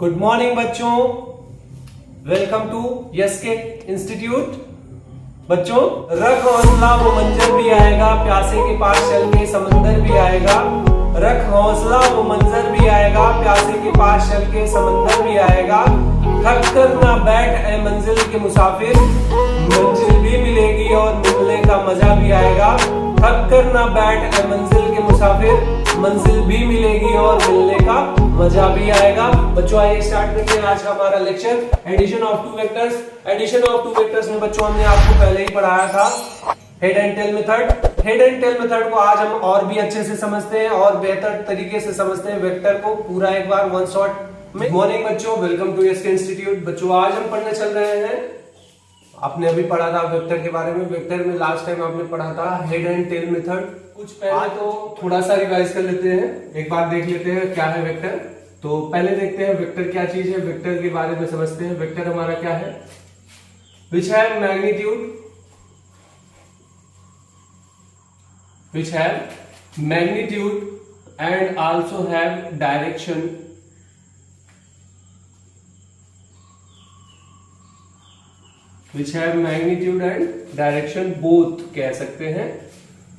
Good morning बच्चों, welcome to SK institute. बच्चों, रख हौसला वो मंजर भी आएगा, प्यासे के पास चल के समंदर भी आएगा। रख हौसला वो मंजर भी आएगा, प्यासे के पास चल के समंदर भी आएगा। थक कर ना बैठ ए मंजिल के मुसाफिर, मंजिल भी मिलेगी और मिलने का मजा भी आएगा। थक कर ना बैठ ए मंजिल के मुसाफिर, मंजिल भी मिलेगी और मिलने का मजा भी आएगा। बच्चों, आइए स्टार्ट करते हैं आज का हमारा lecture, addition of two vectors. Addition of two vectors में बच्चों हमने आपको पहले ही पढ़ाया था head and tail method. Head and tail method को आज हम और भी अच्छे से समझते हैं और बेहतर तरीके से समझते हैं वेक्टर को पूरा एक बार वन शॉट में। मॉर्निंग बच्चों, वेलकम टू एसके इंस्टीट्यूट। बच्चों, आज हम पढ़ने चल रहे हैं, आपने अभी पढ़ा था वेक्टर के बारे में। वेक्टर में लास्ट टाइम आपने पढ़ा था हेड एंड टेल मेथड। कुछ पहले तो थोड़ा सा रिवाइज कर लेते हैं, एक बार देख लेते हैं क्या है वेक्टर। तो पहले देखते हैं वेक्टर क्या चीज है, वेक्टर के बारे में समझते हैं। वेक्टर हमारा क्या है, which have magnitude, which have magnitude and also have direction, which have magnitude and direction both कह सकते हैं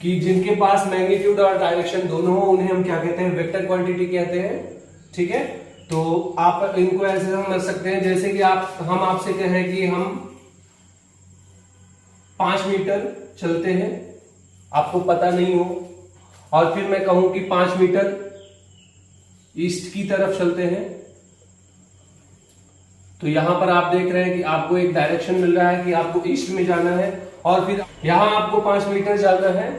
कि जिनके पास मैग्नीट्यूड और डायरेक्शन दोनों हो उन्हें हम क्या कहते हैं, वेक्टर क्वांटिटी कहते हैं। ठीक है, तो आप इनको ऐसे समझ सकते हैं जैसे कि हम आपसे कहें कि हम 5 मीटर चलते हैं, आपको पता नहीं हो, और फिर मैं कहूं कि 5 मीटर ईस्ट की तरफ चलते हैं, तो यहां पर आप देख रहे हैं कि आपको एक डायरेक्शन मिल रहा है कि आपको ईस्ट में जाना है, और फिर यहां आपको 5 मीटर जाना है,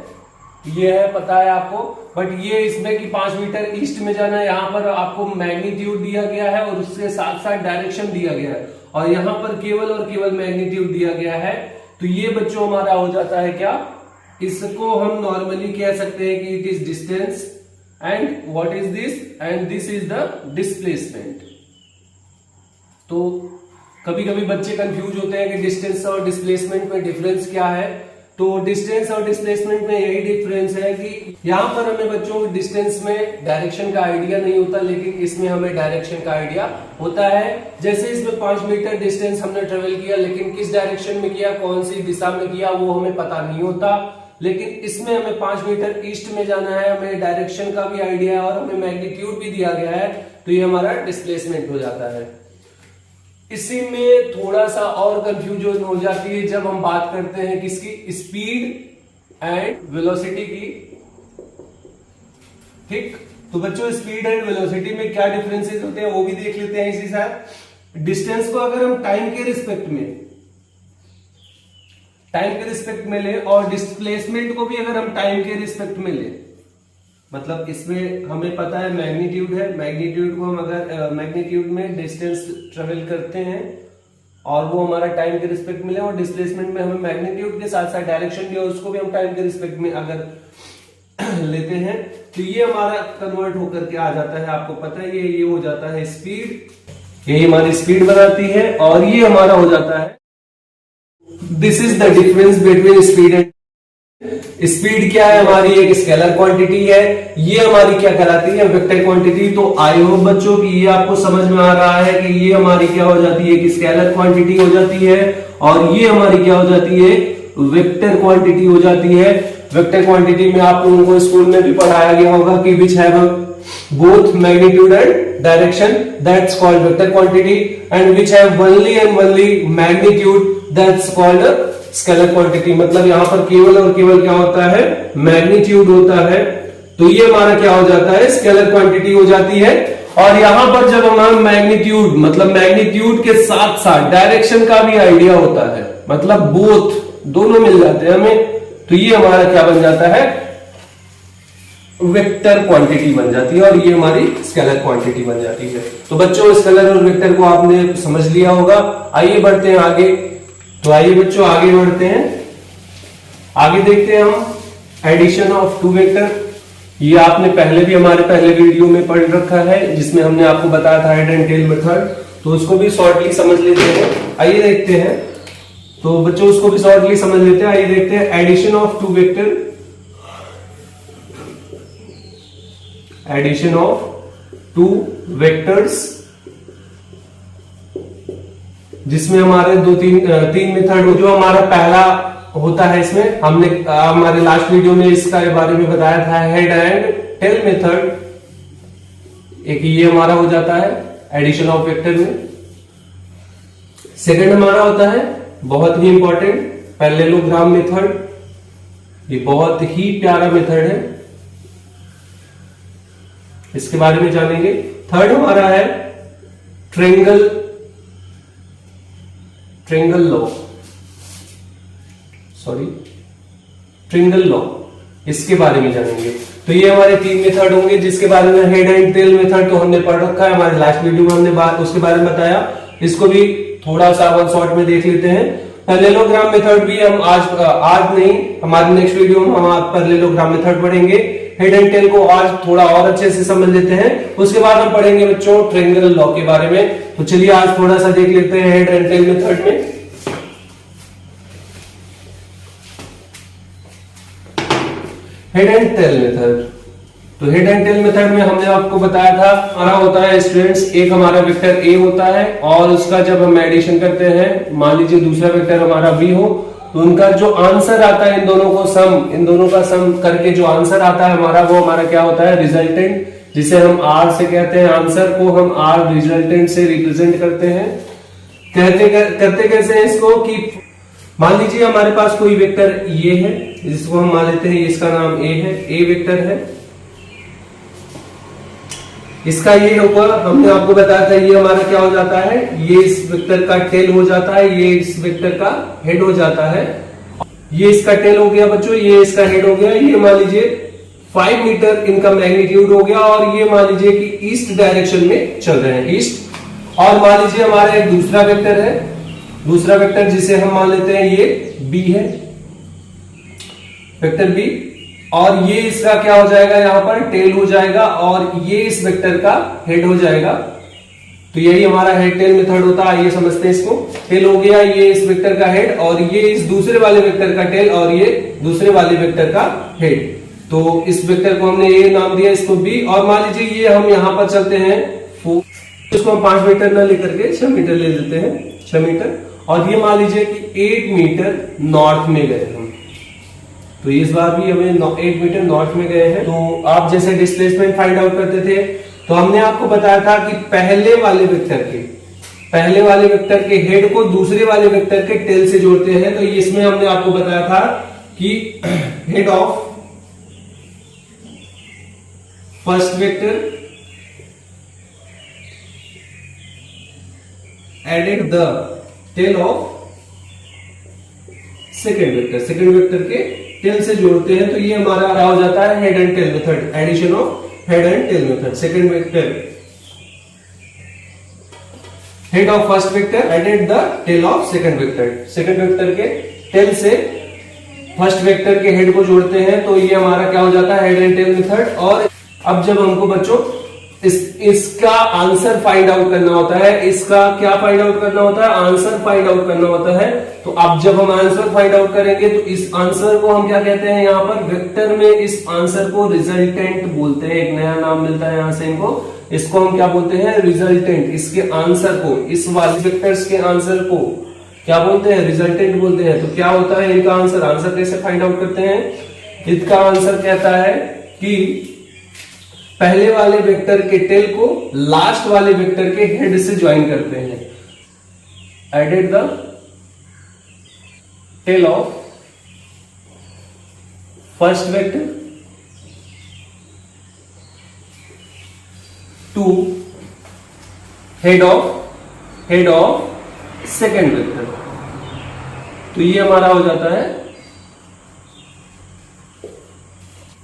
ये है पता है आपको। बट ये इसमें कि 5 मीटर ईस्ट में जाना है, यहां पर आपको मैग्नीट्यूड दिया गया है और उसके साथ साथ डायरेक्शन दिया गया है, और यहां पर केवल और केवल मैग्नीट्यूड दिया गया है। तो ये बच्चों हमारा हो जाता है क्या, इसको हम नॉर्मली कह सकते हैं कि it is distance, and what is this, and this is the displacement. तो कभी कभी बच्चे कंफ्यूज होते हैं कि डिस्टेंस और डिस्प्लेसमेंट में डिफरेंस क्या है। तो डिस्टेंस और डिस्प्लेसमेंट में यही डिफरेंस है कि यहां पर हमें बच्चों डिस्टेंस में डायरेक्शन का आइडिया नहीं होता, लेकिन इसमें हमें डायरेक्शन का आइडिया होता है। जैसे इसमें 5 मीटर डिस्टेंस हमने ट्रेवल किया, लेकिन किस डायरेक्शन में किया, कौन सी दिशा में किया, वो हमें पता नहीं होता। लेकिन इसमें हमें 5 मीटर ईस्ट में जाना है, हमें डायरेक्शन का भी आइडिया है और हमें मैग्नीट्यूड भी दिया गया है, तो ये हमारा डिस्प्लेसमेंट हो जाता है। इसी में थोड़ा सा और कंफ्यूजन हो जाती है जब हम बात करते हैं किसकी, स्पीड एंड वेलोसिटी की। ठीक, तो बच्चों स्पीड एंड वेलोसिटी में क्या डिफरेंसेस होते हैं वो भी देख लेते हैं इसी साथ। डिस्टेंस को अगर हम टाइम के रिस्पेक्ट में ले और डिस्प्लेसमेंट को भी अगर हम टाइम के रिस्पेक्ट में ले, मतलब इसमें हमें पता है मैग्नीट्यूड है, मैग्नीट्यूड को हम अगर मैग्नीट्यूड में डिस्टेंस ट्रेवल करते हैं और वो हमारा टाइम के रिस्पेक्ट में ले, और डिस्प्लेसमेंट में हमें मैग्नीट्यूड के साथ साथ डायरेक्शन भी है उसको भी हम टाइम के रिस्पेक्ट में अगर लेते हैं, तो ये हमारा कन्वर्ट होकर के आ जाता है, आपको पता है ये हो जाता है स्पीड, यही हमारी स्पीड बनाती है, और ये हमारा हो जाता है, this is the difference between speed and. Speed क्या है, हमारी एक स्केलर क्वांटिटी है, ये हमारी क्या कहलाती है, वेक्टर क्वांटिटी। तो आई होप बच्चों की ये आपको समझ में आ रहा है कि ये हमारी क्या हो जाती है, एक स्केलर क्वांटिटी हो जाती है, और ये हमारी क्या हो जाती है, वेक्टर क्वांटिटी हो जाती है। वेक्टर क्वांटिटी में आप लोगों को स्कूल में भी पढ़ाया गया होगा कि which have both magnitude and direction, that's called vector quantity, and which have only and only magnitude, that's called scalar quantity। मतलब यहाँ पर केवल और केवल क्या होता है, मैग्नीट्यूड होता है, तो ये हमारा क्या हो जाता है, स्केलर क्वांटिटी हो जाती है। और यहाँ पर जब हमारा मैग्नीट्यूड, मतलब मैग्नीट्यूड के साथ साथ डायरेक्शन का भी आइडिया होता है, मतलब बोथ दोनों मिल जाते हैं हमें, तो ये हमारा क्या बन जाता है, वेक्टर क्वांटिटी बन जाती है, और ये हमारी स्केलर क्वांटिटी बन जाती है। तो बच्चों स्केलर और वेक्टर को आपने समझ लिया होगा। आइए बढ़ते हैं आगे। तो आइए बच्चों आगे बढ़ते हैं, आगे देखते हैं हम एडिशन ऑफ टू वेक्टर। ये आपने पहले भी हमारे पहले वीडियो में पढ़ रखा है, जिसमें हमने आपको बताया था हेड एंड टेल मेथड, तो उसको भी शॉर्टली समझ लेते हैं। आइए देखते हैं, तो बच्चों उसको भी शॉर्टली समझ लेते हैं। आइए देखते हैं addition of two vector. Addition of two vectors जिसमें हमारे तीन मेथड जो हमारा पहला होता है, इसमें हमने हमारे लास्ट वीडियो में इसका बारे में बताया था, हेड एंड टेल मेथड। एक ये हमारा हो जाता है एडिशन ऑफ वेक्टर में। सेकंड हमारा होता है बहुत ही इंपॉर्टेंट पैरेललोग्राम मेथड। ये बहुत ही प्यारा मेथड है, इसके बारे में जानेंगे। थर्ड हमारा है ट्रायंगल लॉ, ट्रायंगल लॉ, इसके बारे में जानेंगे। तो ये हमारे तीन मेथड होंगे, जिसके बारे में हेड एंड टेल मेथड तो हमने पढ़ रखा है, हमारे लास्ट वीडियो में हमने उसके बारे में बताया। इसको भी थोड़ा सा वन शॉट में देख लेते हैं। पैरेललोग्राम मेथड भी हम आज नहीं, हमारे नेक्स्ट वीडियो में हम पैरेललोग्राम मेथड पढ़ेंगे। हेड एंड टेल को आज थोड़ा और अच्छे से समझ लेते हैं, उसके बाद हम पढ़ेंगे बच्चों ट्रायंगल लॉ के बारे में। तो चलिए आज थोड़ा सा देख लेते हैं हेड एंड टेल मेथड में। हेड एंड टेल मेथड, तो हेड एंड टेल मेथड में हमने आपको बताया था, हमारा होता है स्टूडेंट्स, एक हमारा वेक्टर ए होता है और उसका जब हम एडिशन करते हैं, मान लीजिए दूसरा वेक्टर हमारा बी हो, तो उनका जो आंसर आता है इन दोनों का सम करके जो आंसर आता है हमारा, वो हमारा क्या होता है रिजल्टेंट, जिसे हम आर से कहते हैं। आंसर को हम आर रिजल्टेंट से रिप्रेजेंट करते हैं। करते कैसे हैं इसको, कि मान लीजिए हमारे पास कोई वेक्टर ये है, जिसको हम मान लेते हैं इसका नाम ए है, ए वेक्टर है, इसका ये होगा, हमने आपको बताया था ये हमारा क्या हो जाता है, ये इस वेक्टर का टेल हो जाता है, ये इस वेक्टर का हेड हो जाता है। ये इसका टेल हो गया बच्चों, ये इसका हेड हो गया। ये मान लीजिए 5 मीटर इनका मैग्नीट्यूड हो गया और ये मान लीजिए कि ईस्ट डायरेक्शन में चल रहे हैं, ईस्ट। और मान लीजिए हमारा एक दूसरा वेक्टर है, दूसरा वेक्टर जिसे हम मान लेते हैं ये बी है, वेक्टर बी, और ये इसका क्या हो जाएगा, यहां पर टेल हो जाएगा और ये इस वेक्टर का हेड हो जाएगा। तो यही हमारा हेड टेल मेथड होता है। ये समझते हैं इसको, टेल हो गया, ये इस वेक्टर का हेड और ये इस दूसरे वाले वेक्टर का टेल और ये दूसरे वाले वेक्टर का हेड। तो इस वेक्टर को हमने ये नाम दिया, इसको बी। और मान लीजिए ये हम यहां पर चलते हैं, इसको हम 5 मीटर न लेकर के 6 मीटर ले लेते हैं, 6 मीटर। और ये मान लीजिए कि 8 मीटर नॉर्थ में गए हम, तो इस बार भी हमें 8 मीटर नॉर्थ में गए हैं। तो आप जैसे डिस्प्लेसमेंट फाइंड आउट करते थे, तो हमने आपको बताया था कि पहले वाले वेक्टर के हेड को दूसरे वाले वेक्टर के टेल से जोड़ते हैं। तो इसमें हमने आपको बताया था कि head of first vector added the tail of second vector के टेल से जोड़ते हैं। तो ये हमारा क्या हो जाता है, head and tail method, addition of head and tail method. Second vector head of first vector added the tail of second vector के टेल से फर्स्ट वेक्टर के हेड को जोड़ते हैं। तो ये हमारा क्या हो जाता है, हेड एंड टेल मेथड। और अब जब हमको बच्चों इसका आंसर फाइंड आउट करना होता है, इसका क्या फाइंड आउट करना होता है, आंसर फाइंड आउट करना होता है। तो अब जब हम आंसर फाइंड आउट करेंगे तो इस आंसर को हम क्या कहते हैं, यहाँ पर वेक्टर में इस आंसर को रिजल्टेंट बोलते हैं। एक नया नाम मिलता है यहाँ से इनको, इसको हम क्या बोलते हैं, रिजल्टेंट। इसके आंसर को, इस वाले वेक्टर्स के आंसर को क्या बोलते हैं, रिजल्टेंट बोलते हैं। तो क्या होता है इनका आंसर कैसे फाइंड आउट करते हैं, इसका आंसर कहता है कि पहले वाले वेक्टर के टेल को लास्ट वाले वेक्टर के हेड से ज्वाइन करते हैं। Added the tail of first vector to head of second vector. तो ये हमारा हो जाता है,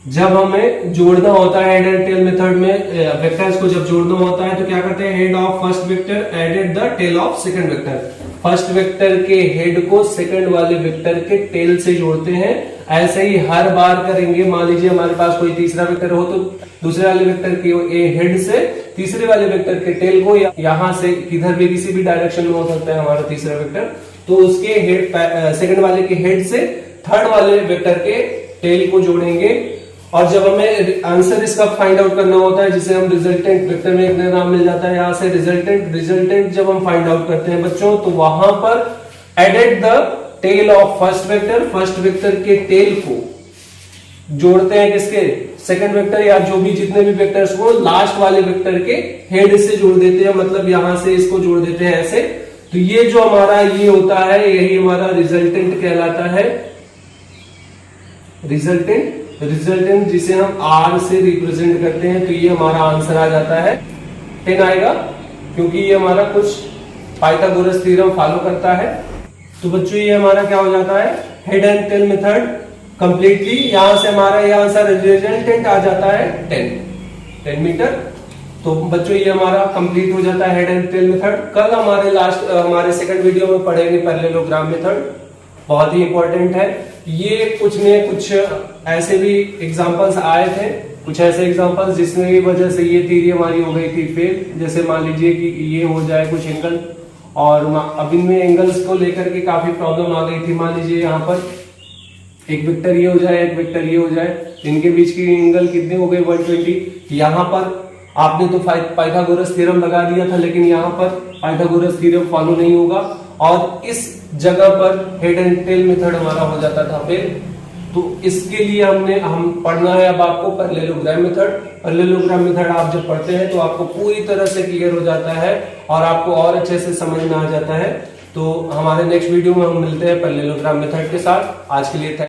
जब हमें जोड़ना होता है हेड एंड टेल मेथड में वेक्टर्स को जब जोड़ना होता है तो क्या करते हैं, head of first vector added the tail of second vector. First vector के हेड को सेकंड वाले वेक्टर के टेल से जोड़ते हैं। ऐसे ही हर बार करेंगे। मान लीजिए हमारे पास कोई तीसरा वेक्टर हो तो दूसरे वाले वेक्टर के हेड से तीसरे वाले वेक्टर के टेल को यहां से किधर भी किसी भी डायरेक्शन में हो सकता है हमारा तीसरा वेक्टर, तो उसके हेड सेकंड वाले के हेड से थर्ड वाले वेक्टर के टेल को जोड़ेंगे और जब हमें आंसर इसका फाइंड आउट करना होता है, जिसे हम रिजल्टेंट वेक्टर में एक नाम मिल जाता है यहाँ से रिजल्टेंट जब हम फाइंड आउट करते हैं बच्चों, तो वहां पर added the tail of first vector के टेल को जोड़ते हैं किसके, सेकंड वेक्टर या जो भी जितने भी वेक्टर्स को लास्ट वाले वेक्टर के हेड से जोड़ देते हैं, मतलब यहां से इसको जोड़ देते हैं ऐसे। तो ये जो हमारा ये होता है, यही हमारा रिजल्टेंट कहलाता है। रिजल्टेंट जिसे हम आर से रिप्रेजेंट करते हैं, तो ये हमारा आंसर आ जाता है 10 आएगा, क्योंकि ये हमारा कुछ पाइथागोरस थ्योरम फॉलो करता है। तो बच्चों ये हमारा क्या हो जाता है, head and tail method completely. यहां से हमारा ये आंसर रिजल्टेंट आ जाता है 10 मीटर। तो बच्चों ये हमारा कंप्लीट हो जाता है हेड एंड टेल मेथड। कल हमारे सेकंड वीडियो में पढ़ेंगे पैरेललोग्राम मेथड, बहुत ही इंपॉर्टेंट है ये। कुछ ऐसे भी एग्जांपल्स आए थे, कुछ ऐसे एग्जांपल्स जिसकी वजह से ये थ्योरी हमारी हो गई थी फेल। जैसे मान लीजिए कि ये हो जाए कुछ एंगल, और अब इनमें एंगल्स को लेकर के काफी प्रॉब्लम आ गई थी। मान लीजिए यहाँ पर एक वेक्टर ये हो जाए, एक वेक्टर ये हो जाए, इनके बीच की एंगल कितने हो गए 120। यहाँ पर आपने तो पाइथागोरस थ्योरम लगा दिया था, लेकिन यहाँ पर पाइथागोरस थ्योरम फॉलो नहीं होगा, और इस जगह पर हेड एंड टेल मेथड हमारा हो जाता था फेल। तो इसके लिए हम पढ़ना है अब आपको पैरेललोग्राम मेथड। पैरेललोग्राम मेथड आप जब पढ़ते हैं तो आपको पूरी तरह से क्लियर हो जाता है और आपको और अच्छे से समझ में आ जाता है। तो हमारे नेक्स्ट वीडियो में हम मिलते हैं पैरेललोग्राम मेथड के साथ। आज के लिए